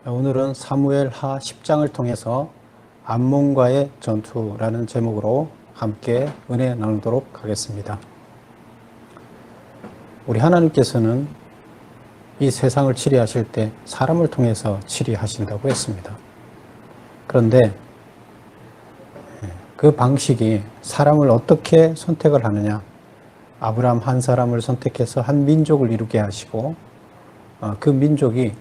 오늘은 사무엘 하 10장을 통해서 암몬과의 전투라는 제목으로 함께 은혜 나누도록 하겠습니다. 우리 하나님께서는 이 세상을 치리하실 때 사람을 통해서 치리하신다고 했습니다. 그런데 그 방식이 사람을 어떻게 선택을 하느냐, 아브라함 한 사람을 선택해서 한 민족을 이루게 하시고 그 민족이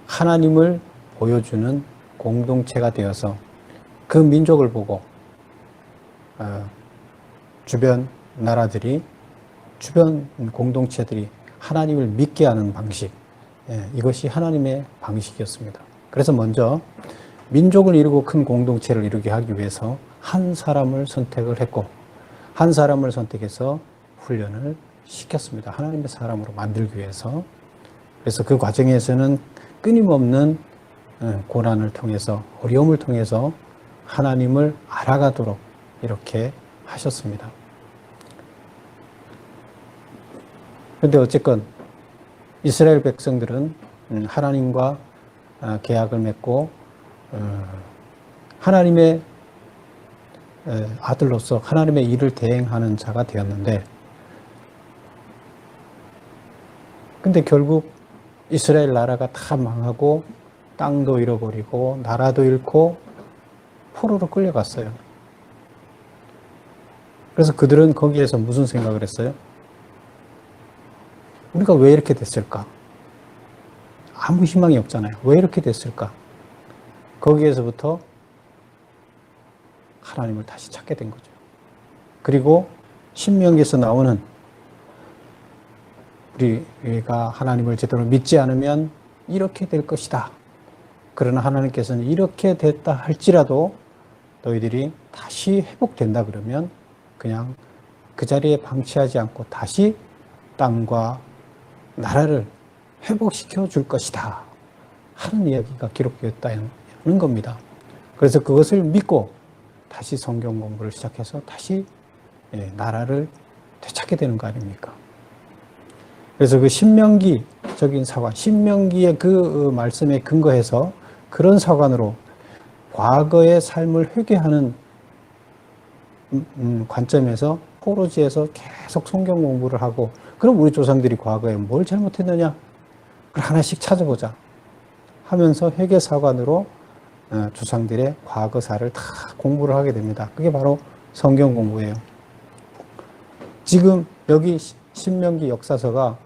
하나님을 보여주는 공동체가 되어서 그 민족을 보고 주변 나라들이, 주변 공동체들이 하나님을 믿게 하는 방식, 이것이 하나님의 방식이었습니다. 그래서 먼저 민족을 이루고 큰 공동체를 이루게 하기 위해서 한 사람을 선택을 했고, 한 사람을 선택해서 훈련을 시켰습니다. 하나님의 사람으로 만들기 위해서. 그래서 그 과정에서는 끊임없는 고난을 통해서, 어려움을 통해서 하나님을 알아가도록 이렇게 하셨습니다. 그런데 어쨌건 이스라엘 백성들은 하나님과 계약을 맺고 하나님의 아들로서 하나님의 일을 대행하는 자가 되었는데, 근데 결국 이스라엘 나라가 다 망하고 땅도 잃어버리고 나라도 잃고 포로로 끌려갔어요. 그래서 그들은 거기에서 무슨 생각을 했어요? 우리가 왜 이렇게 됐을까? 아무 희망이 없잖아요. 왜 이렇게 됐을까? 거기에서부터 하나님을 다시 찾게 된 거죠. 그리고 신명기에서 나오는 우리가 하나님을 제대로 믿지 않으면 이렇게 될 것이다. 그러나 하나님께서는 이렇게 됐다 할지라도 너희들이 다시 회복된다 그러면 그냥 그 자리에 방치하지 않고 다시 땅과 나라를 회복시켜 줄 것이다 하는 이야기가 기록되었다는 겁니다. 그래서 그것을 믿고 다시 성경 공부를 시작해서 다시 나라를 되찾게 되는 거 아닙니까? 그래서 그 신명기적인 사관, 신명기의 그 말씀에 근거해서 그런 사관으로 과거의 삶을 회개하는 관점에서 포로지에서 계속 성경 공부를 하고, 그럼 우리 조상들이 과거에 뭘 잘못했느냐? 그걸 하나씩 찾아보자 하면서 회개 사관으로 조상들의 과거사를 다 공부를 하게 됩니다. 그게 바로 성경 공부예요. 지금 여기 신명기 역사서가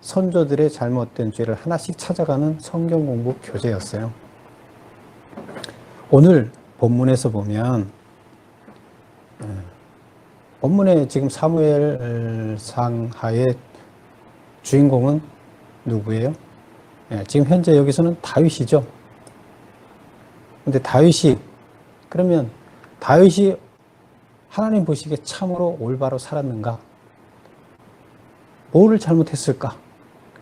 선조들의 잘못된 죄를 하나씩 찾아가는 성경 공부 교재였어요. 오늘 본문에서 보면 본문에 지금 사무엘상 하의 주인공은 누구예요? 지금 현재 여기서는 다윗이죠. 근데 그러면 다윗이 하나님 보시기에 참으로 올바로 살았는가? 뭐를 잘못했을까?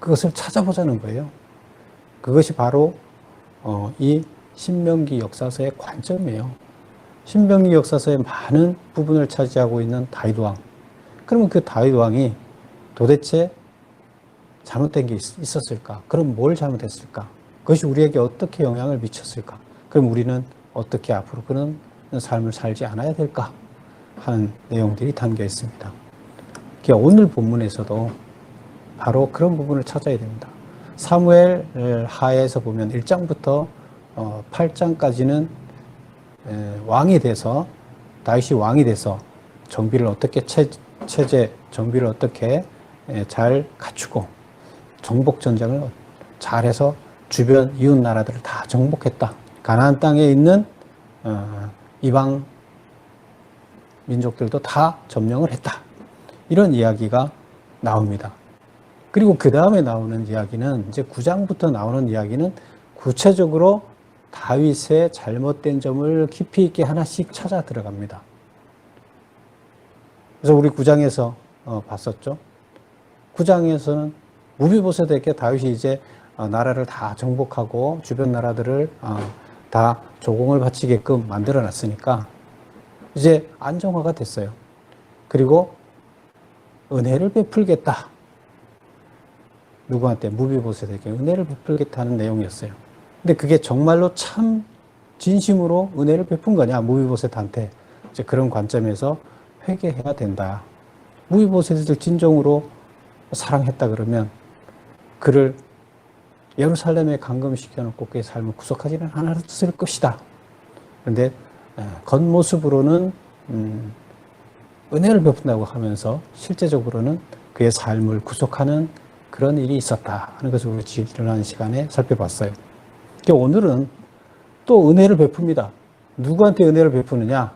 그것을 찾아보자는 거예요. 그것이 바로 이 신명기 역사서의 관점이에요. 신명기 역사서의 많은 부분을 차지하고 있는 다윗 왕. 그러면 그 다윗 왕이 도대체 잘못된 게 있었을까? 그럼 뭘 잘못했을까? 그것이 우리에게 어떻게 영향을 미쳤을까? 그럼 우리는 어떻게 앞으로 그런 삶을 살지 않아야 될까? 하는 내용들이 담겨 있습니다. 오늘 본문에서도 바로 그런 부분을 찾아야 됩니다. 사무엘 하에서 보면 1장부터 8장까지는 왕이 돼서, 다윗이 왕이 돼서 정비를 어떻게 정비를 어떻게 잘 갖추고 정복전쟁을 잘해서 주변 이웃 나라들을 다 정복했다. 가나안 땅에 있는 이방 민족들도 다 점령을 했다. 이런 이야기가 나옵니다. 그리고 그 다음에 나오는 이야기는, 이제 9장부터 나오는 이야기는 구체적으로 다윗의 잘못된 점을 깊이 있게 하나씩 찾아 들어갑니다. 그래서 우리 9장에서 봤었죠. 9장에서는 무비보셋에게 다윗이 이제 나라를 다 정복하고 주변 나라들을 다 조공을 바치게끔 만들어 놨으니까 이제 안정화가 됐어요. 그리고 은혜를 베풀겠다. 누구한테? 무비보셋에게 은혜를 베풀겠다는 내용이었어요. 근데 그게 정말로 참 진심으로 은혜를 베푼 거냐, 무비보셋한테. 이제 그런 관점에서 회개해야 된다. 무비보셋을 진정으로 사랑했다 그러면 그를 예루살렘에 감금시켜놓고 그의 삶을 구속하지는 않았을 것이다. 그런데 겉모습으로는 은혜를 베푼다고 하면서 실제적으로는 그의 삶을 구속하는 그런 일이 있었다 하는 것을 우리 지난 시간에 살펴봤어요. 오늘은 또 은혜를 베풉니다. 누구한테 은혜를 베푸느냐?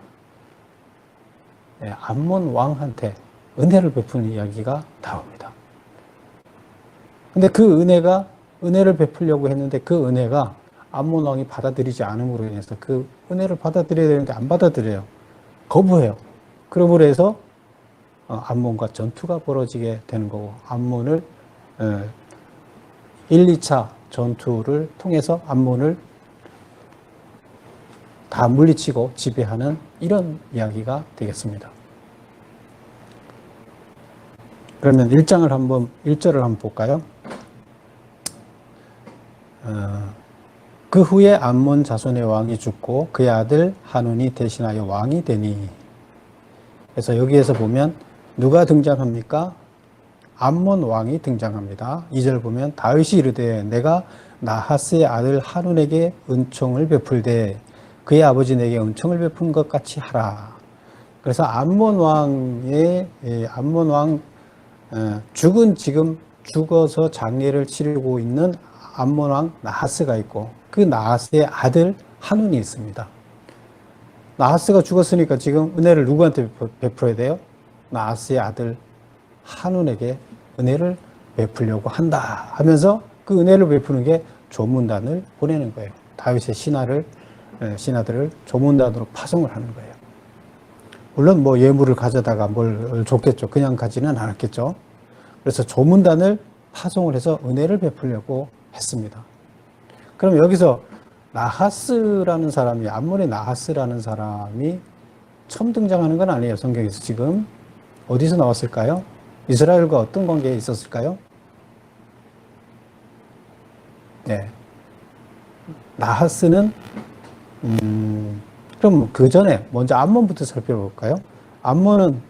암몬 왕한테 은혜를 베푸는 이야기가 나옵니다. 근데 그 은혜를 베풀려고 했는데 그 은혜가 암몬 왕이 받아들이지 않음으로 인해서 그 은혜를 받아들여야 되는데 안 받아들여요. 거부해요. 그러므로 해서 암몬과 전투가 벌어지게 되는 거고, 암몬을 1, 2차 전투를 통해서 암몬을 다 물리치고 지배하는 이런 이야기가 되겠습니다. 그러면 1절을 한번 볼까요? 그 후에 암몬 자손의 왕이 죽고 그의 아들 한운이 대신하여 왕이 되니. 그래서 여기에서 보면 누가 등장합니까? 암몬 왕이 등장합니다. 2절 보면 다윗이 이르되 내가 나하스의 아들 한운에게 은총을 베풀되 그의 아버지 내게 은총을 베푼 것 같이 하라. 그래서 암몬 왕 지금 죽어서 장례를 치르고 있는 암몬 왕 나하스가 있고 그 나하스의 아들 한운이 있습니다. 나하스가 죽었으니까 지금 은혜를 누구한테 베풀어야 돼요? 나하스의 아들 한운에게 은혜를 베풀려고 한다 하면서 그 은혜를 베푸는 게 조문단을 보내는 거예요. 다윗의 신하들을 조문단으로 파송을 하는 거예요. 물론 뭐 예물을 가져다가 뭘 줬겠죠. 그냥 가지는 않았겠죠. 그래서 조문단을 파송을 해서 은혜를 베풀려고 했습니다. 그럼 여기서 나하스라는 사람이, 암몬의 나하스라는 사람이 처음 등장하는 건 아니에요. 성경에서 지금. 어디서 나왔을까요? 이스라엘과 어떤 관계에 있었을까요? 네. 나하스는 그럼 그 전에 먼저 암몬부터 살펴볼까요? 암몬은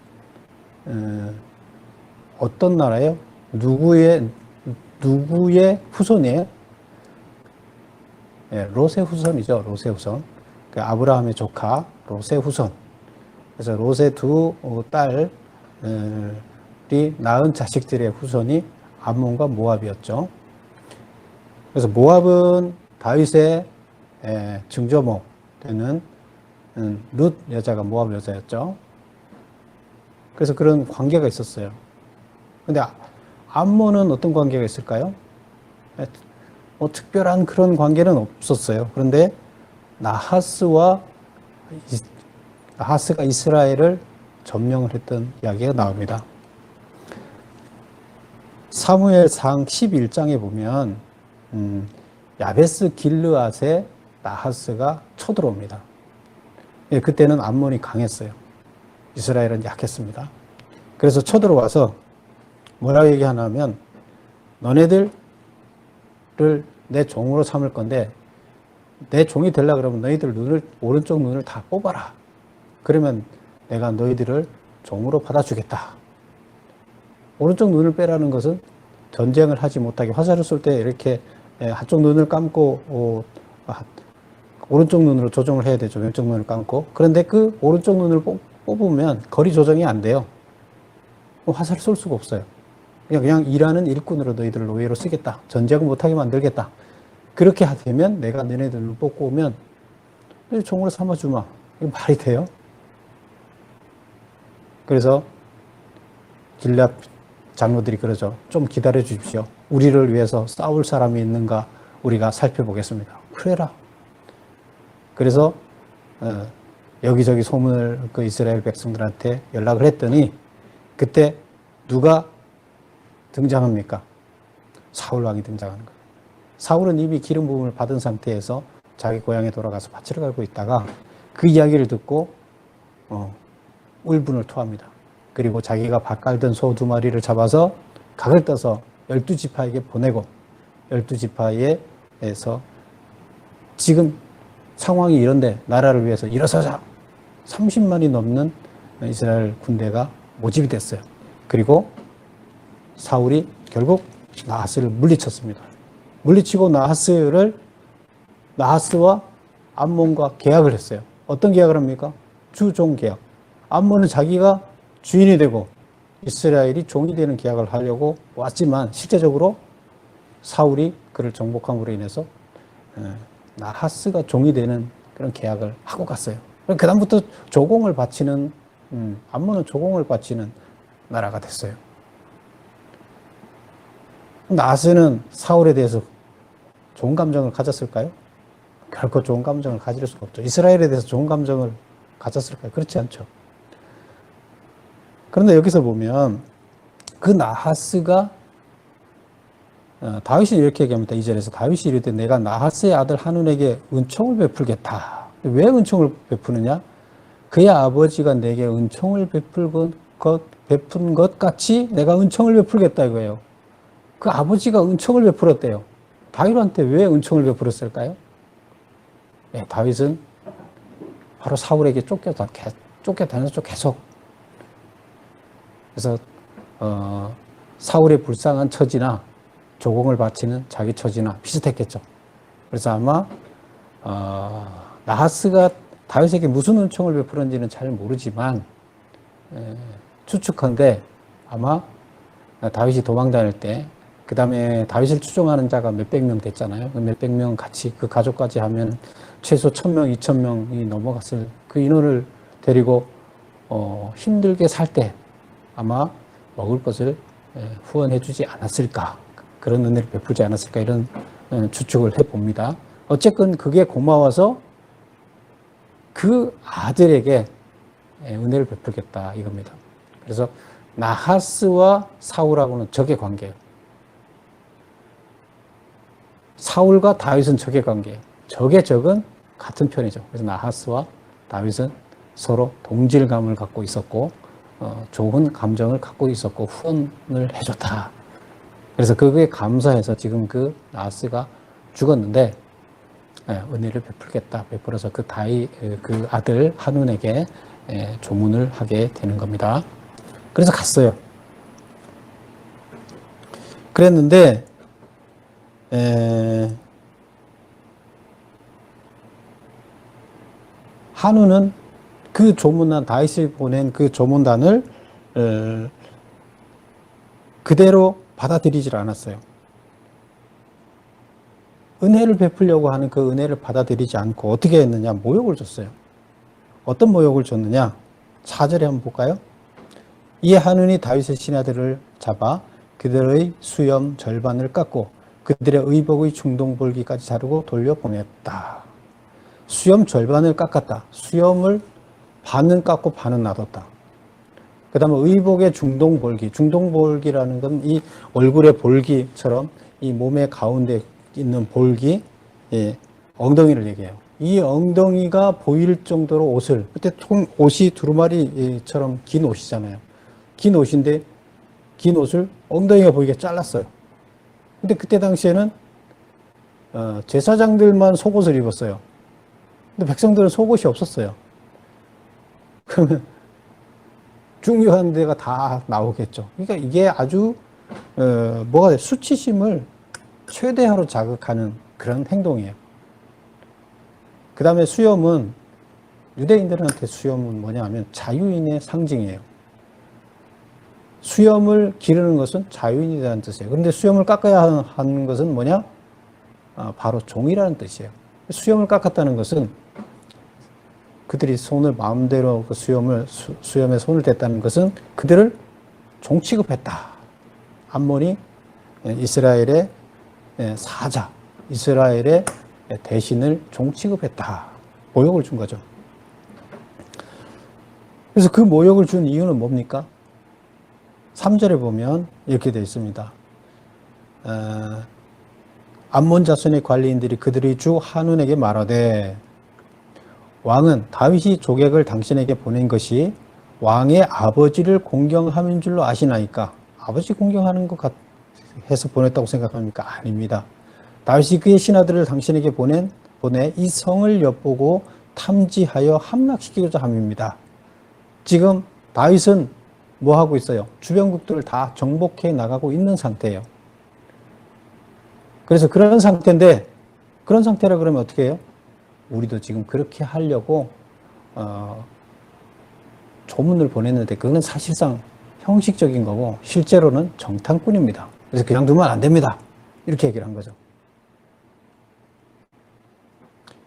어떤 나라예요? 누구의 후손이에요? 네, 롯의 후손이죠. 롯의 후손. 그 아브라함의 조카 롯의 후손. 그래서 롯의 두 딸이 낳은 자식들의 후손이 암몬과 모압이었죠. 그래서 모압은 다윗의 증조모 되는 룻 여자가 모압 여자였죠. 그래서 그런 관계가 있었어요. 근데 암몬은 어떤 관계가 있을까요? 뭐 특별한 그런 관계는 없었어요. 그런데 나하스가 이스라엘을 점령을 했던 이야기가 나옵니다. 사무엘상 11장에 보면 야베스 길르앗에 나하스가 쳐들어옵니다. 예, 그때는 암몬이 강했어요. 이스라엘은 약했습니다. 그래서 쳐들어와서 뭐라고 얘기하냐면 너네들을 내 종으로 삼을 건데 내 종이 되려고 그러면 너희들 오른쪽 눈을 다 뽑아라. 그러면 내가 너희들을 종으로 받아주겠다. 오른쪽 눈을 빼라는 것은 전쟁을 하지 못하게, 화살을 쏠 때 이렇게 한쪽 눈을 감고 오른쪽 눈으로 조정을 해야 되죠. 왼쪽 눈을 감고. 그런데 그 오른쪽 눈을 뽑으면 거리 조정이 안 돼요. 화살을 쏠 수가 없어요. 그냥 일하는 일꾼으로 너희들을 노예로 쓰겠다. 전쟁을 못하게 만들겠다. 그렇게 되면 내가 너네들을 뽑고 오면 종으로 삼아주마. 이거 말이 돼요? 그래서 길앗 장로들이 그러죠. 좀 기다려 주십시오. 우리를 위해서 싸울 사람이 있는가 우리가 살펴보겠습니다. 그래라. 그래서 여기저기 소문을 그 이스라엘 백성들한테 연락을 했더니 그때 누가 등장합니까? 사울 왕이 등장하는 거예요. 사울은 이미 기름 부음을 받은 상태에서 자기 고향에 돌아가서 밭을 갈고 있다가 그 이야기를 듣고 울분을 토합니다. 그리고 자기가 밭 갈던 소 2마리를 잡아서 각을 떠서 12지파에게 보내고 12지파에서 지금 상황이 이런데 나라를 위해서 일어서자. 30만이 넘는 이스라엘 군대가 모집이 됐어요. 그리고 사울이 결국 나하스를 물리쳤습니다. 물리치고 나하스와 암몬과 계약을 했어요. 어떤 계약을 합니까? 주종 계약. 암몬은 자기가 주인이 되고 이스라엘이 종이 되는 계약을 하려고 왔지만 실제적으로 사울이 그를 정복함으로 인해서 나하스가 종이 되는 그런 계약을 하고 갔어요. 그 다음부터 조공을 바치는 암몬은 조공을 바치는 나라가 됐어요. 나하스는 사울에 대해서 좋은 감정을 가졌을까요? 결코 좋은 감정을 가질 수가 없죠. 이스라엘에 대해서 좋은 감정을 가졌을까요? 그렇지 않죠. 그런데 여기서 보면 그 나하스가 다윗이 이렇게 얘기합니다. 2절에서 다윗이 이르되 내가 나하스의 아들 한운에게 은총을 베풀겠다. 왜 은총을 베푸느냐? 그의 아버지가 내게 은총을 베푼 것 같이 내가 은총을 베풀겠다 이거예요. 그 아버지가 은총을 베풀었대요. 다윗한테 왜 은총을 베풀었을까요? 네, 다윗은 바로 사울에게 쫓겨다녔죠. 계속. 그래서 사울의 불쌍한 처지나 조공을 바치는 자기 처지나 비슷했겠죠. 그래서 아마 나하스가 다윗에게 무슨 은총을 베풀었는지는 잘 모르지만 추측컨대 아마 다윗이 도망 다닐 때 그 다음에 다윗을 추종하는 자가 몇백 명 됐잖아요. 몇백 명 같이 그 가족까지 하면 최소 1000명, 2000명이 넘어갔을 그 인원을 데리고 힘들게 살 때 아마 먹을 것을 후원해 주지 않았을까, 그런 은혜를 베풀지 않았을까, 이런 추측을 해봅니다. 어쨌든 그게 고마워서 그 아들에게 은혜를 베풀겠다 이겁니다. 그래서 나하스와 사울하고는 적의 관계예요. 사울과 다윗은 적의 관계예요. 적의 적은 같은 편이죠. 그래서 나하스와 다윗은 서로 동질감을 갖고 있었고 좋은 감정을 갖고 있었고 후원을 해줬다. 그래서 그게 감사해서 지금 그 나하스가 죽었는데 은혜를 베풀겠다. 베풀어서 그 아들 한운에게 조문을 하게 되는 겁니다. 그래서 갔어요. 그랬는데 한우는 그 조문단, 다윗이 보낸 그 조문단을 그대로 받아들이질 않았어요. 은혜를 베풀려고 하는 그 은혜를 받아들이지 않고 어떻게 했느냐? 모욕을 줬어요. 어떤 모욕을 줬느냐? 4절에 한번 볼까요? 이에 한운이 다윗의 신하들을 잡아 그들의 수염 절반을 깎고 그들의 의복의 중동볼기까지 자르고 돌려보냈다. 수염 절반을 깎았다. 수염을 반은 깎고 반은 놔뒀다. 그 다음에 의복의 중동볼기. 중동볼기라는 건 이 얼굴의 볼기처럼 이 몸의 가운데 있는 볼기, 엉덩이를 얘기해요. 이 엉덩이가 보일 정도로 옷을, 그때 옷이 두루마리처럼 긴 옷이잖아요. 긴 옷인데 긴 옷을 엉덩이가 보이게 잘랐어요. 근데 그때 당시에는 제사장들만 속옷을 입었어요. 근데 백성들은 속옷이 없었어요. 그러면 중요한 데가 다 나오겠죠. 그러니까 이게 아주 뭐가 돼? 수치심을 최대화로 자극하는 그런 행동이에요. 그 다음에 수염은, 유대인들한테 수염은 뭐냐 하면 자유인의 상징이에요. 수염을 기르는 것은 자유인이라는 뜻이에요. 그런데 수염을 깎아야 하는 것은 뭐냐? 바로 종이라는 뜻이에요. 수염을 깎았다는 것은 그들이 손을 마음대로 그 수염에 손을 댔다는 것은 그들을 종 취급했다. 암몬이 이스라엘의 사자, 이스라엘의 대신을 종 취급했다. 모욕을 준 거죠. 그래서 그 모욕을 준 이유는 뭡니까? 3절에 보면 이렇게 되어 있습니다. 암몬 자손의 관리인들이 그들의 주 한운에게 말하되 왕은 다윗이 조객을 당신에게 보낸 것이 왕의 아버지를 공경함인 줄로 아시나이까? 아버지 공경하는 것 같아서 보냈다고 생각합니까? 아닙니다. 다윗이 그의 신하들을 당신에게 보내 이 성을 엿보고 탐지하여 함락시키고자 함입니다. 지금 다윗은 뭐 하고 있어요? 주변국들을 다 정복해 나가고 있는 상태예요. 그래서 그런 상태인데, 그런 상태라 그러면 어떻게 해요? 우리도 지금 그렇게 하려고 조문을 보냈는데 그거는 사실상 형식적인 거고 실제로는 정탐꾼입니다. 그래서 그냥 두면 안 됩니다. 이렇게 얘기를 한 거죠.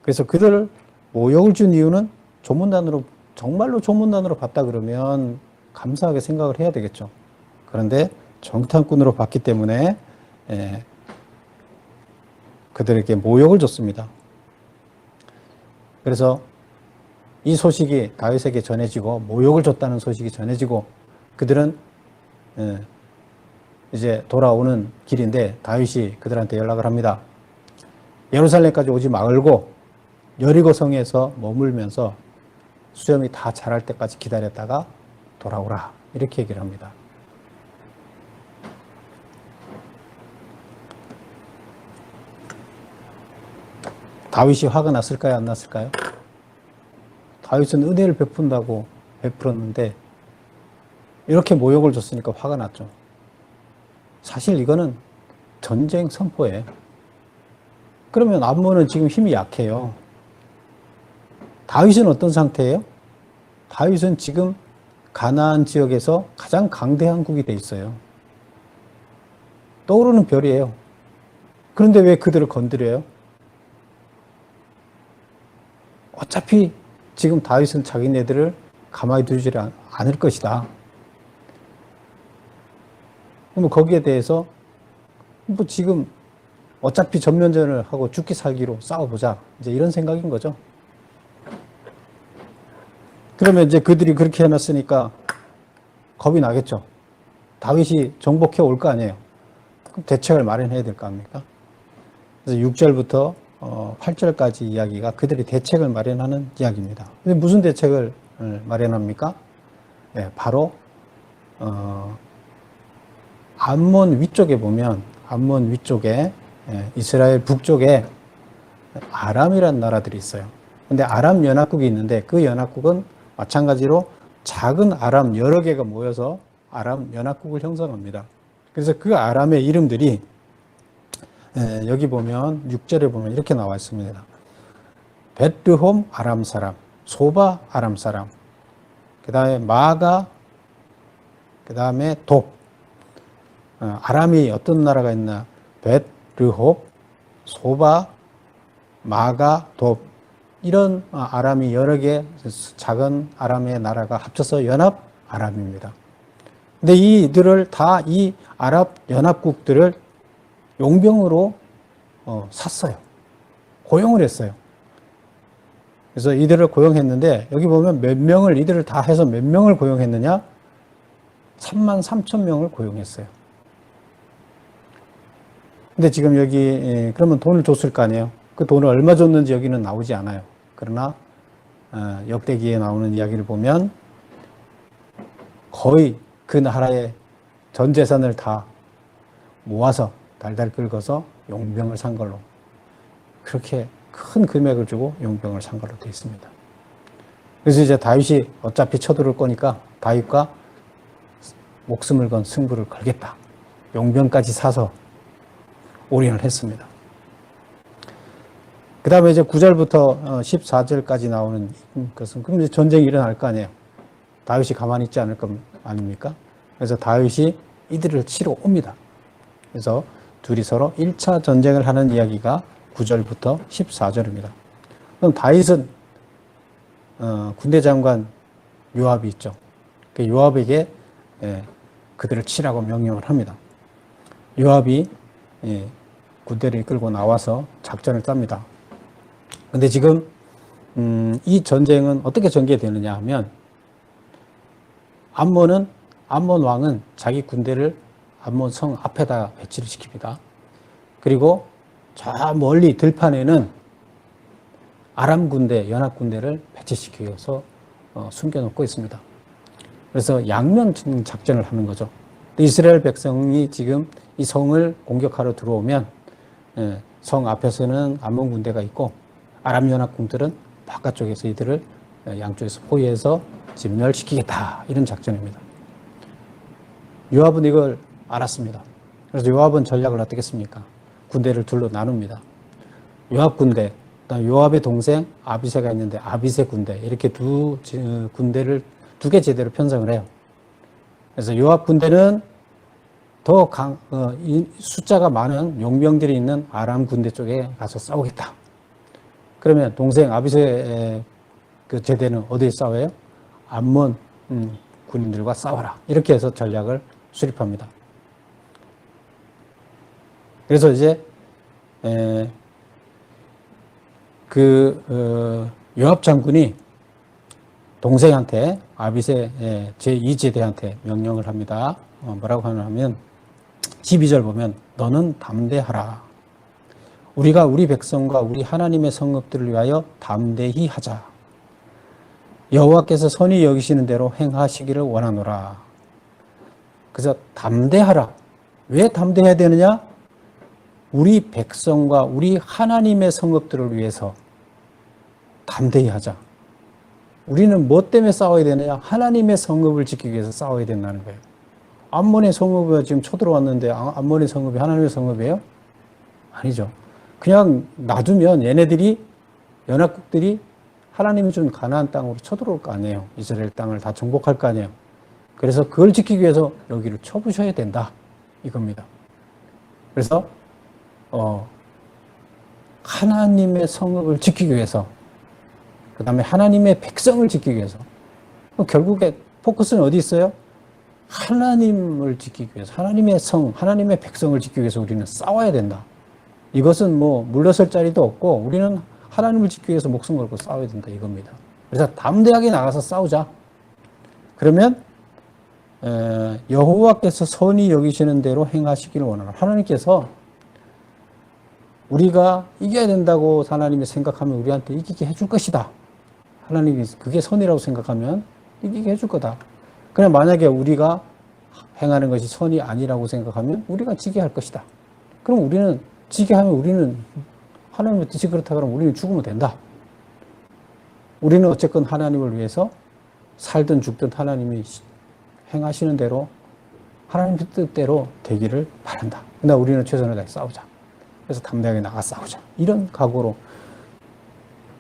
그래서 그들을 모욕을 준 이유는 조문단으로, 정말로 조문단으로 봤다 그러면 감사하게 생각을 해야 되겠죠. 그런데 정탐꾼으로 봤기 때문에 그들에게 모욕을 줬습니다. 그래서 이 소식이 다윗에게 전해지고 모욕을 줬다는 소식이 전해지고 그들은 이제 돌아오는 길인데 다윗이 그들한테 연락을 합니다. 예루살렘까지 오지 말고 여리고 성에서 머물면서 수염이 다 자랄 때까지 기다렸다가 돌아오라. 이렇게 얘기를 합니다. 다윗이 화가 났을까요? 안 났을까요? 다윗은 은혜를 베푼다고 베풀었는데 이렇게 모욕을 줬으니까 화가 났죠. 사실 이거는 전쟁 선포예요. 그러면 암몬은 지금 힘이 약해요. 다윗은 어떤 상태예요? 다윗은 지금 가나안 지역에서 가장 강대한 국이 돼 있어요. 떠오르는 별이에요. 그런데 왜 그들을 건드려요? 어차피 지금 다윗은 자기네들을 가만히 두지 않을 것이다. 뭐 거기에 대해서 뭐 지금 어차피 전면전을 하고 죽기 살기로 싸워보자. 이제 이런 생각인 거죠. 그러면 이제 그들이 그렇게 해놨으니까 겁이 나겠죠. 다윗이 정복해 올 거 아니에요. 그럼 대책을 마련해야 될 거 아닙니까? 그래서 6절부터 8절까지 이야기가 그들이 대책을 마련하는 이야기입니다. 근데 무슨 대책을 마련합니까? 네, 바로 암몬 위쪽에 보면 암몬 위쪽에 이스라엘 북쪽에 아람이라는 나라들이 있어요. 근데 아람 연합국이 있는데 그 연합국은 마찬가지로 작은 아람 여러 개가 모여서 아람 연합국을 형성합니다. 그래서 그 아람의 이름들이 여기 보면 6절에 보면 이렇게 나와 있습니다. 벳르홈 아람 사람, 소바 아람 사람, 그 다음에 마가, 그 다음에 돕. 아람이 어떤 나라가 있나? 벳르홉, 소바, 마가, 돕. 이런 아람이 여러 개 작은 아람의 나라가 합쳐서 연합 아람입니다. 근데 이들을 다 이 아랍 연합국들을 용병으로 샀어요. 고용을 했어요. 그래서 이들을 고용했는데 여기 보면 몇 명을 이들을 다 해서 몇 명을 고용했느냐? 33,000명을 고용했어요. 근데 지금 여기 그러면 돈을 줬을 거 아니에요. 그 돈을 얼마 줬는지 여기는 나오지 않아요. 그러나 역대기에 나오는 이야기를 보면 거의 그 나라의 전 재산을 다 모아서 달달 긁어서 용병을 산 걸로, 그렇게 큰 금액을 주고 용병을 산 걸로 되어 있습니다. 그래서 이제 다윗이 어차피 쳐들어올 거니까 다윗과 목숨을 건 승부를 걸겠다. 용병까지 사서 올인을 했습니다. 그 다음에 이제 9절부터 14절까지 나오는 것은, 그럼 이제 전쟁이 일어날 거 아니에요. 다윗이 가만히 있지 않을 것 아닙니까? 그래서 다윗이 이들을 치러 옵니다. 그래서 둘이 서로 1차 전쟁을 하는 이야기가 9절부터 14절입니다. 그럼 다윗은 군대 장관 요압이 있죠. 그 요압에게 그들을 치라고 명령을 합니다. 요압이 군대를 이끌고 나와서 작전을 짭니다. 근데 지금 이 전쟁은 어떻게 전개되느냐 하면, 암몬 왕은 자기 군대를 암몬 성 앞에다 배치를 시킵니다. 그리고 저 멀리 들판에는 아람 군대, 연합 군대를 배치시켜서 숨겨놓고 있습니다. 그래서 양면 작전을 하는 거죠. 이스라엘 백성이 지금 이 성을 공격하러 들어오면 성 앞에서는 암몬 군대가 있고 아람 연합군들은 바깥쪽에서 이들을 양쪽에서 포위해서 진멸시키겠다. 이런 작전입니다. 요압은 이걸 알았습니다. 그래서 요압은 전략을 어떻게 했습니까? 군대를 둘로 나눕니다. 요압 군대, 그다음 요압의 동생 아비새가 있는데 아비새 군대, 이렇게 두 개 제대로 편성을 해요. 그래서 요압 군대는 더 숫자가 많은 용병들이 있는 아람 군대 쪽에 가서 싸우겠다. 그러면 동생 아비새 그 제대는 어디에 싸워요? 암몬 군인들과 싸워라. 이렇게 해서 전략을 수립합니다. 그래서 이제 요압 장군이 동생한테 아비새 제2제대한테 명령을 합니다. 뭐라고 하냐면 12절 보면 너는 담대하라. 우리가 우리 백성과 우리 하나님의 성읍들을 위하여 담대히 하자. 여호와께서 선히 여기시는 대로 행하시기를 원하노라. 그래서 담대하라. 왜 담대해야 되느냐? 우리 백성과 우리 하나님의 성읍들을 위해서 담대히 하자. 우리는 뭐 때문에 싸워야 되느냐? 하나님의 성읍을 지키기 위해서 싸워야 된다는 거예요. 암몬의 성읍이 지금 쳐들어왔는데 암몬의 성읍이 하나님의 성읍이에요? 아니죠. 그냥 놔두면 얘네들이 연합국들이 하나님이 준 가나안 땅으로 쳐들어올 거 아니에요. 이스라엘 땅을 다 정복할 거 아니에요. 그래서 그걸 지키기 위해서 여기를 쳐부셔야 된다. 이겁니다. 그래서 하나님의 성읍을 지키기 위해서, 그 다음에 하나님의 백성을 지키기 위해서, 결국에 포커스는 어디 있어요? 하나님을 지키기 위해서, 하나님의 하나님의 백성을 지키기 위해서 우리는 싸워야 된다. 이것은 뭐 물러설 자리도 없고 우리는 하나님을 지키기 위해서 목숨 걸고 싸워야 된다 이겁니다. 그래서 담대하게 나가서 싸우자. 그러면 여호와께서 선히 여기시는 대로 행하시기를 원하노라. 하나님께서 우리가 이겨야 된다고 하나님이 생각하면 우리한테 이기게 해줄 것이다. 하나님이 그게 선이라고 생각하면 이기게 해줄 거다. 그냥 만약에 우리가 행하는 것이 선이 아니라고 생각하면 우리가 지게 할 것이다. 그럼 우리는 지게 하면 우리는 하나님의 뜻이 그렇다 그러면 우리는 죽으면 된다. 우리는 어쨌건 하나님을 위해서 살든 죽든 하나님이 행하시는 대로 하나님 뜻대로 되기를 바란다. 근데 우리는 최선을 다해 싸우자. 그래서 담대하게 나가 싸우자. 이런 각오로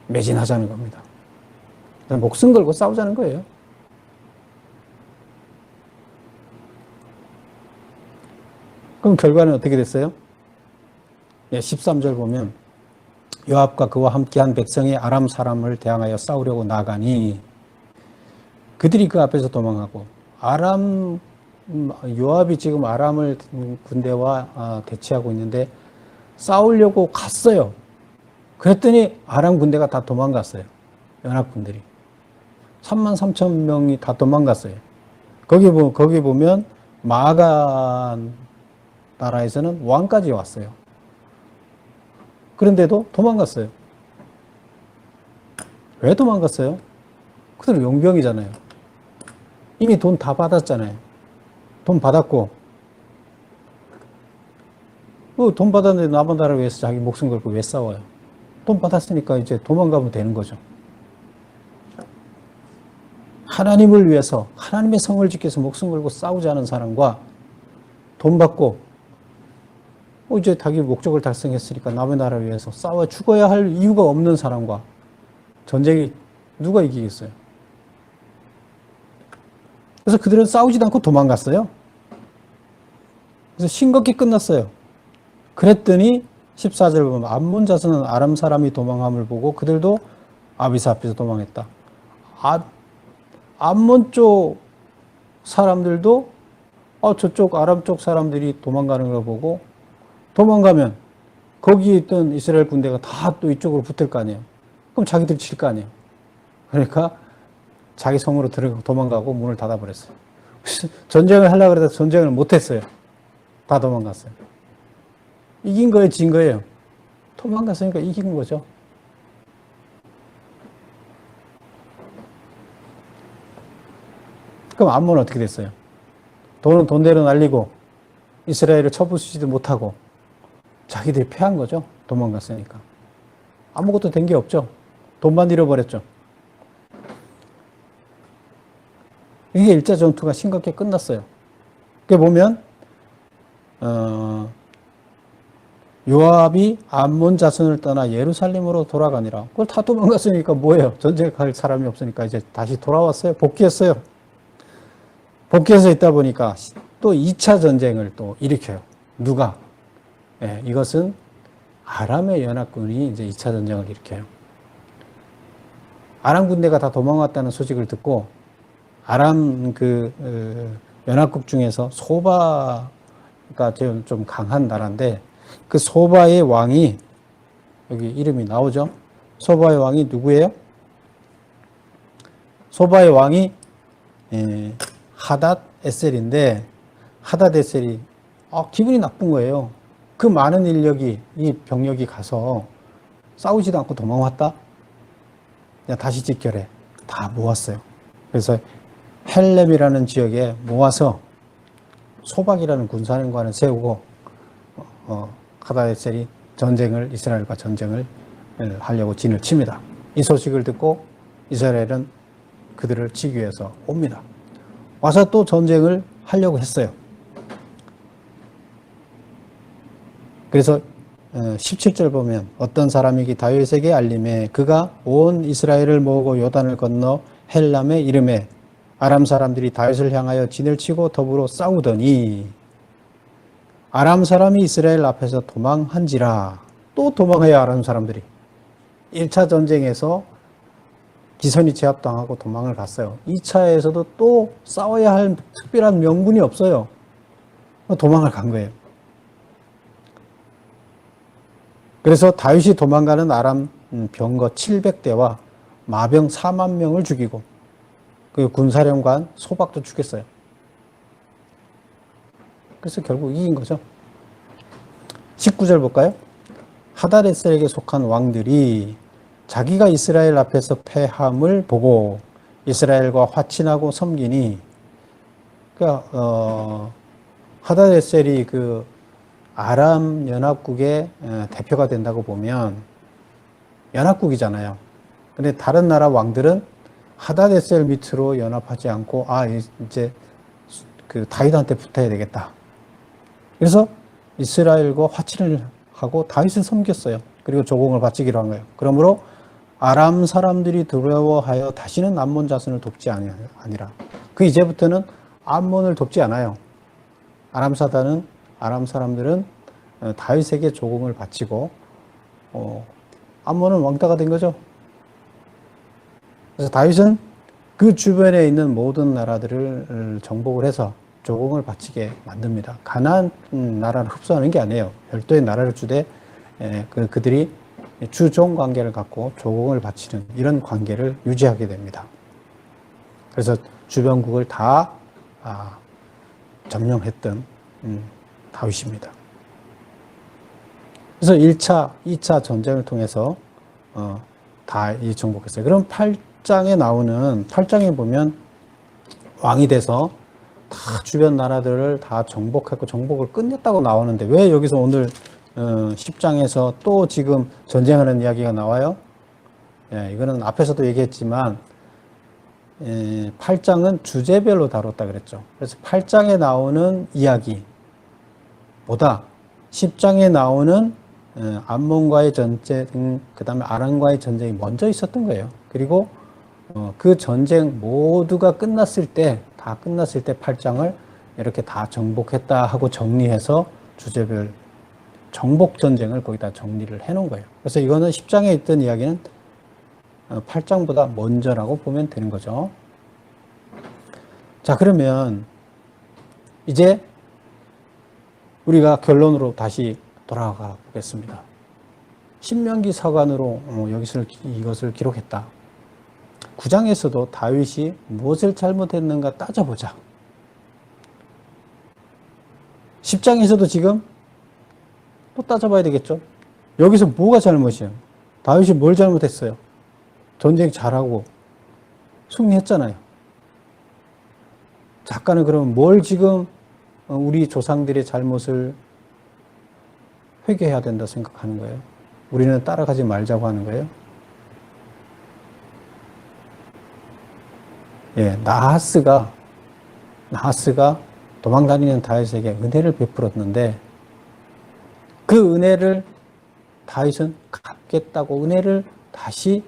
매진하자는 겁니다. 목숨 걸고 싸우자는 거예요. 그럼 결과는 어떻게 됐어요? 13절 보면 요압과 그와 함께한 백성이 아람 사람을 대항하여 싸우려고 나가니 그들이 그 앞에서 도망하고 요압이 지금 아람을 군대와 대치하고 있는데 싸우려고 갔어요. 그랬더니 아람 군대가 다 도망갔어요. 연합군들이 33,000명이 다 도망갔어요. 거기 보면 마아가 나라에서는 왕까지 왔어요. 그런데도 도망갔어요. 왜 도망갔어요? 그들은 용병이잖아요. 이미 돈 다 받았잖아요. 돈 받았고, 돈 받았는데 남은 나라를 위해서 자기 목숨 걸고 왜 싸워요? 돈 받았으니까 이제 도망가면 되는 거죠. 하나님을 위해서, 하나님의 성을 지켜서 위해서 목숨 걸고 싸우지 않은 사람과 돈 받고, 이제 자기 목적을 달성했으니까 남의 나라를 위해서 싸워 죽어야 할 이유가 없는 사람과 전쟁이 누가 이기겠어요? 그래서 그들은 싸우지도 않고 도망갔어요. 그래서 싱겁게 끝났어요. 그랬더니 14절 보면 암몬 자손은 아람 사람이 도망함을 보고 그들도 아비새 앞에서 도망했다. 암몬 쪽 사람들도 저쪽 아람 쪽 사람들이 도망가는 걸 보고 도망가면 거기에 있던 이스라엘 군대가 다 또 이쪽으로 붙을 거 아니에요. 그럼 자기들 칠 거 아니에요. 그러니까 자기 성으로 들어가고 도망가고 문을 닫아버렸어요. 전쟁을 하려고 그래서 전쟁을 못했어요. 다 도망갔어요. 이긴 거예요, 진 거예요? 도망갔으니까 이긴 거죠. 그럼 암몬은 어떻게 됐어요? 돈은 돈대로 날리고 이스라엘을 쳐부수지도 못하고 자기들이 패한 거죠. 도망갔으니까. 아무것도 된 게 없죠. 돈만 잃어버렸죠. 이게 1차 전투가 심각하게 끝났어요. 그게 보면 요압이 암몬 자손을 떠나 예루살렘으로 돌아가니라. 그걸 다 도망갔으니까 뭐예요? 전쟁할 사람이 없으니까 이제 다시 돌아왔어요. 복귀했어요. 복귀해서 있다 보니까 또 2차 전쟁을 또 일으켜요. 누가? 예, 이것은 아람의 연합군이 이제 2차 전쟁을 일으켜요. 아람 군대가 다 도망왔다는 소식을 듣고 아람 연합국 중에서 소바가 좀 강한 나라인데 그 소바의 왕이 여기 이름이 나오죠. 소바의 왕이 누구예요? 소바의 왕이 하닷 에셀인데 하닷 에셀이 기분이 나쁜 거예요. 그 많은 인력이 이 병력이 가서 싸우지도 않고 도망왔다. 그냥 다시 직결해. 다 모았어요. 그래서 헬렘이라는 지역에 모아서 소박이라는 군사령관을 세우고 하닷 에셀이 이스라엘과 전쟁을 하려고 진을 칩니다. 이 소식을 듣고 이스라엘은 그들을 치기 위해서 옵니다. 와서 또 전쟁을 하려고 했어요. 그래서 17절 보면 어떤 사람이 다윗에게 알림해 그가 온 이스라엘을 모으고 요단을 건너 헬람에 이름해 아람 사람들이 다윗을 향하여 진을 치고 더불어 싸우더니 아람 사람이 이스라엘 앞에서 도망한지라. 또 도망해요. 아람 사람들이 1차 전쟁에서 기선이 제압당하고 도망을 갔어요. 2차에서도 또 싸워야 할 특별한 명분이 없어요. 도망을 간 거예요. 그래서 다윗이 도망가는 아람 병거 700대와 마병 4만 명을 죽이고 그 군사령관 소박도 죽였어요. 그래서 결국 이긴 거죠. 19절 볼까요? 하닷 에셀에게 속한 왕들이 자기가 이스라엘 앞에서 패함을 보고 이스라엘과 화친하고 섬기니 그러니까 하닷 에셀이 그 아람 연합국의 대표가 된다고 보면 연합국이잖아요. 근데 다른 나라 왕들은 하닷 에셀 밑으로 연합하지 않고 이제 그 다윗한테 붙어야 되겠다. 그래서 이스라엘과 화친을 하고 다윗을 섬겼어요. 그리고 조공을 바치기로 한 거예요. 그러므로 아람 사람들이 두려워하여 다시는 암몬 자손을 돕지 아니라 그 이제부터는 암몬을 돕지 않아요. 아람 사람들은 다윗에게 조공을 바치고 암몬은 왕따가 된 거죠. 그래서 다윗은 그 주변에 있는 모든 나라들을 정복을 해서 조공을 바치게 만듭니다. 가나안 나라를 흡수하는 게 아니에요. 별도의 나라를 주되 그들이 주종 관계를 갖고 조공을 바치는 이런 관계를 유지하게 됩니다. 그래서 주변국을 다 점령했던 다윗입니다. 그래서 1차, 2차 전쟁을 통해서 다 정복했어요. 그럼 8장에 보면 왕이 돼서 다 주변 나라들을 다 정복했고 정복을 끝냈다고 나오는데 왜 여기서 오늘 10장에서 또 지금 전쟁하는 이야기가 나와요? 이거는 앞에서도 얘기했지만 8장은 주제별로 다뤘다 그랬죠. 그래서 8장에 나오는 이야기보다 10장에 나오는 암몬과의 전쟁, 그 다음에 아람과의 전쟁이 먼저 있었던 거예요. 그리고 그 전쟁 모두가 다 끝났을 때 8장을 이렇게 다 정복했다 하고 정리해서 주제별 정복 전쟁을 거기다 정리를 해 놓은 거예요. 그래서 이거는 10장에 있던 이야기는 8장보다 먼저라고 보면 되는 거죠. 자, 그러면 이제 우리가 결론으로 다시 돌아가 보겠습니다. 신명기 서간으로 이것을 기록했다. 9장에서도 다윗이 무엇을 잘못했는가 따져보자. 10장에서도 지금 또 따져봐야 되겠죠. 여기서 뭐가 잘못이에요? 다윗이 뭘 잘못했어요? 전쟁 잘하고 승리했잖아요. 작가는 그럼 뭘 지금 우리 조상들의 잘못을 회개해야 된다 생각하는 거예요? 우리는 따라가지 말자고 하는 거예요. 예, 나하스가 도망다니는 다윗에게 은혜를 베풀었는데 그 은혜를 다윗은 갚겠다고 은혜를 다시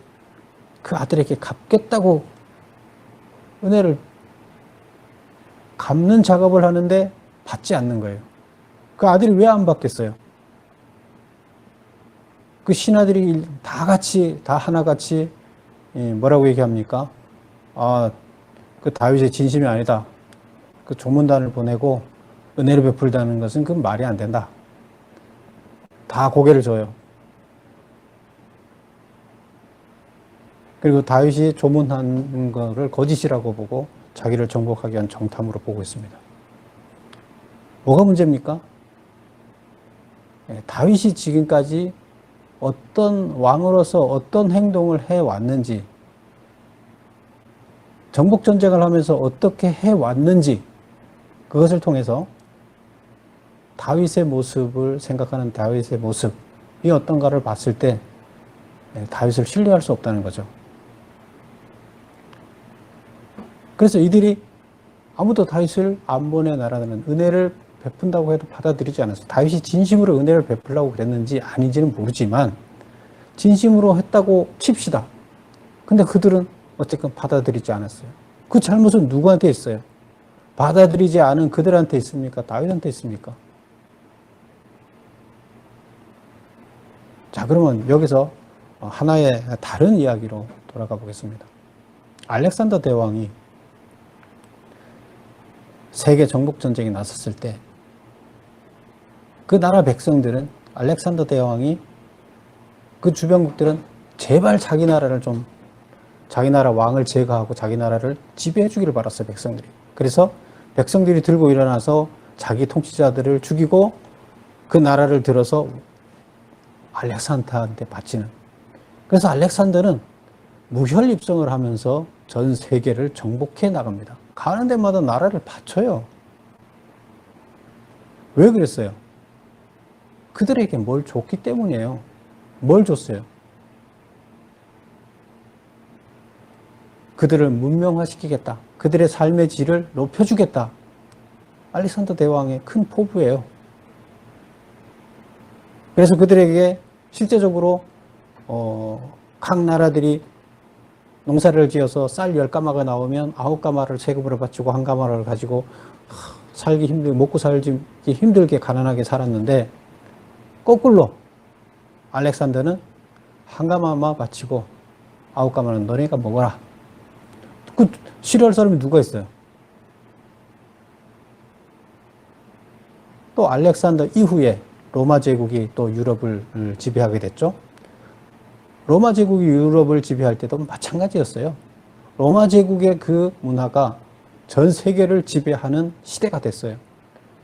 그 아들에게 갚겠다고 은혜를 갚는 작업을 하는데 받지 않는 거예요. 그 아들이 왜 안 받겠어요? 그 신하들이 다 하나같이 뭐라고 얘기합니까? 아, 그 다윗의 진심이 아니다. 그 조문단을 보내고 은혜를 베풀다는 것은 그 말이 안 된다. 다 고개를 져요. 그리고 다윗이 조문한 것을 거짓이라고 보고 자기를 정복하기 위한 정탐으로 보고 있습니다. 뭐가 문제입니까? 다윗이 지금까지 어떤 왕으로서 어떤 행동을 해왔는지, 정복전쟁을 하면서 어떻게 해왔는지, 그것을 통해서 다윗의 모습을 생각하는 다윗의 모습이 어떤가를 봤을 때 다윗을 신뢰할 수 없다는 거죠. 그래서 이들이 아무도 다윗을 안 보내나라는 은혜를 베푼다고 해도 받아들이지 않았어요. 다윗이 진심으로 은혜를 베풀려고 그랬는지 아닌지는 모르지만 진심으로 했다고 칩시다. 근데 그들은 어쨌든 받아들이지 않았어요. 그 잘못은 누구한테 있어요? 받아들이지 않은 그들한테 있습니까? 다윗한테 있습니까? 자, 그러면 여기서 하나의 다른 이야기로 돌아가 보겠습니다. 알렉산더 대왕이 세계 정복전쟁에 나섰을 때 그 나라 백성들은 알렉산더 대왕이 그 주변국들은 제발 자기 나라 왕을 제거하고 자기 나라를 지배해 주기를 바랐어요, 백성들이. 그래서 백성들이 들고 일어나서 자기 통치자들을 죽이고 그 나라를 들어서 알렉산더한테 바치는. 그래서 알렉산더는 무혈입성을 하면서 전 세계를 정복해 나갑니다. 가는 데마다 나라를 바쳐요. 왜 그랬어요? 그들에게 뭘 줬기 때문이에요. 뭘 줬어요? 그들을 문명화시키겠다. 그들의 삶의 질을 높여주겠다. 알렉산더 대왕의 큰 포부예요. 그래서 그들에게 실제적으로 각 나라들이 농사를 지어서 쌀 10가마가 나오면 9가마를 세금으로 바치고 1가마를 가지고 먹고 살기 힘들게 가난하게 살았는데 거꾸로 알렉산더는 1가마만 바치고 9가마는 너네가 먹어라. 그 싫어할 사람이 누가 있어요? 또 알렉산더 이후에 로마 제국이 또 유럽을 지배하게 됐죠. 로마 제국이 유럽을 지배할 때도 마찬가지였어요. 로마 제국의 그 문화가 전 세계를 지배하는 시대가 됐어요.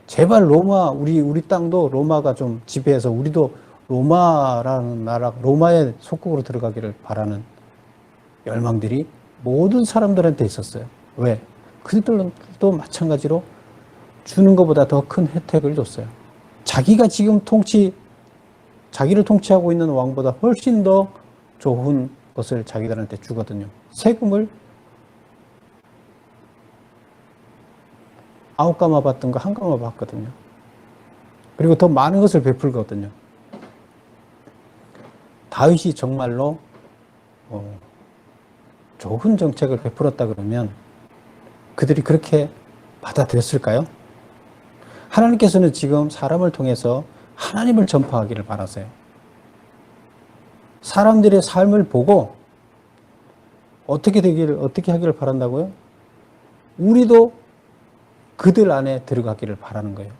제발 우리 땅도 로마가 좀 지배해서 우리도 로마라는 나라, 로마의 속국으로 들어가기를 바라는 열망들이 모든 사람들한테 있었어요. 왜? 그들도 마찬가지로 주는 것보다 더 큰 혜택을 줬어요. 자기가 지금 자기를 통치하고 있는 왕보다 훨씬 더 좋은 것을 자기들한테 주거든요. 세금을 9가마 받던 거 1가마 받거든요. 그리고 더 많은 것을 베풀거든요. 다윗이 정말로 좋은 정책을 베풀었다 그러면 그들이 그렇게 받아들였을까요? 하나님께서는 지금 사람을 통해서 하나님을 전파하기를 바라세요. 사람들의 삶을 보고 어떻게 하기를 바란다고요? 우리도 그들 안에 들어가기를 바라는 거예요.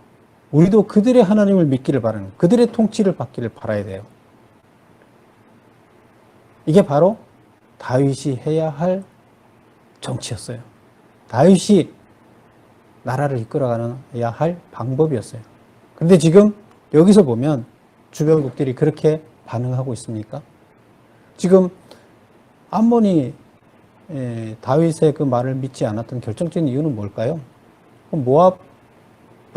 우리도 그들의 하나님을 믿기를 바라는 거예요. 그들의 통치를 받기를 바라야 돼요. 이게 바로 다윗이 해야 할 정치였어요. 다윗이 나라를 이끌어가야 할 방법이었어요. 그런데 지금 여기서 보면 주변국들이 그렇게 반응하고 있습니까? 지금 암몬이 다윗의 그 말을 믿지 않았던 결정적인 이유는 뭘까요? 모압을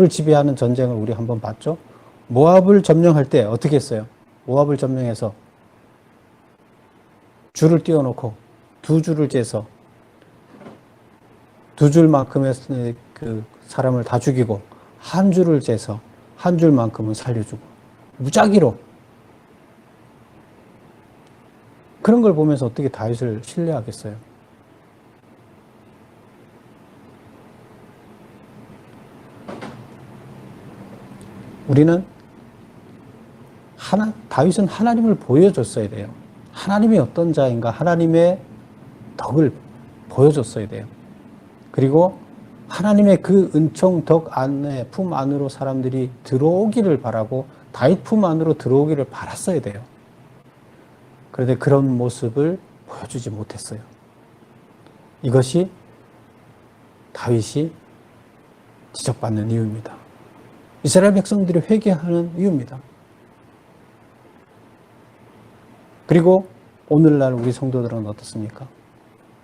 지배하는 전쟁을 우리 한번 봤죠? 모압을 점령할 때 어떻게 했어요? 모압을 점령해서 줄을 띄워놓고 두 줄을 재서 두 줄만큼의 그 사람을 다 죽이고 한 줄을 재서 한 줄만큼은 살려주고 무작위로 그런 걸 보면서 어떻게 다윗을 신뢰하겠어요? 우리는 다윗은 하나님을 보여줬어야 돼요. 하나님이 어떤 자인가 하나님의 덕을 보여줬어야 돼요. 그리고 하나님의 그 은총 덕 안에 품 안으로 사람들이 들어오기를 바라고 다윗 품 안으로 들어오기를 바랐어야 돼요. 그런데 그런 모습을 보여주지 못했어요. 이것이 다윗이 지적받는 이유입니다. 이스라엘 백성들이 회개하는 이유입니다. 그리고 오늘날 우리 성도들은 어떻습니까?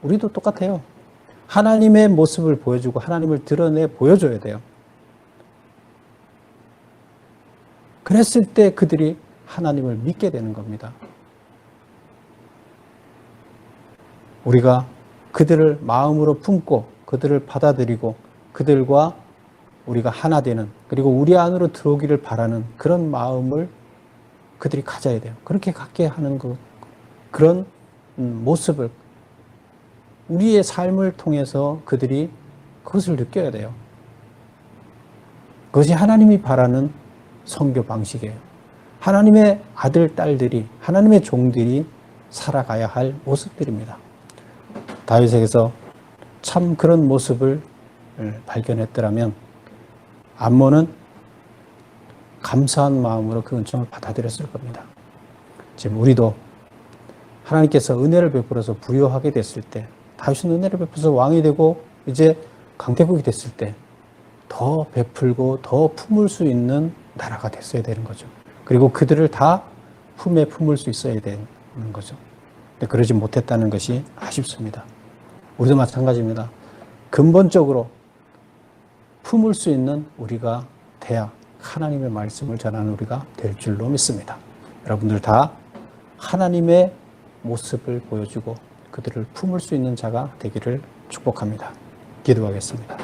우리도 똑같아요. 하나님의 모습을 보여주고 하나님을 드러내 보여줘야 돼요. 그랬을 때 그들이 하나님을 믿게 되는 겁니다. 우리가 그들을 마음으로 품고 그들을 받아들이고 그들과 우리가 하나 되는 그리고 우리 안으로 들어오기를 바라는 그런 마음을 그들이 가져야 돼요. 그렇게 갖게 하는 그런 모습을 우리의 삶을 통해서 그들이 그것을 느껴야 돼요. 그것이 하나님이 바라는 선교 방식이에요. 하나님의 아들, 딸들이 하나님의 종들이 살아가야 할 모습들입니다. 다윗에게서 참 그런 모습을 발견했더라면 암몬은 감사한 마음으로 그 은총을 받아들였을 겁니다. 지금 우리도 하나님께서 은혜를 베풀어서 부요하게 됐을 때 다윗은 은혜를 베풀어서 왕이 되고 이제 강대국이 됐을 때 더 베풀고 더 품을 수 있는 나라가 됐어야 되는 거죠. 그리고 그들을 다 품에 품을 수 있어야 되는 거죠. 근데 그러지 못했다는 것이 아쉽습니다. 우리도 마찬가지입니다. 근본적으로 품을 수 있는 우리가 돼야 하나님의 말씀을 전하는 우리가 될 줄로 믿습니다. 여러분들 다 하나님의 모습을 보여주고 그들을 품을 수 있는 자가 되기를 축복합니다. 기도하겠습니다.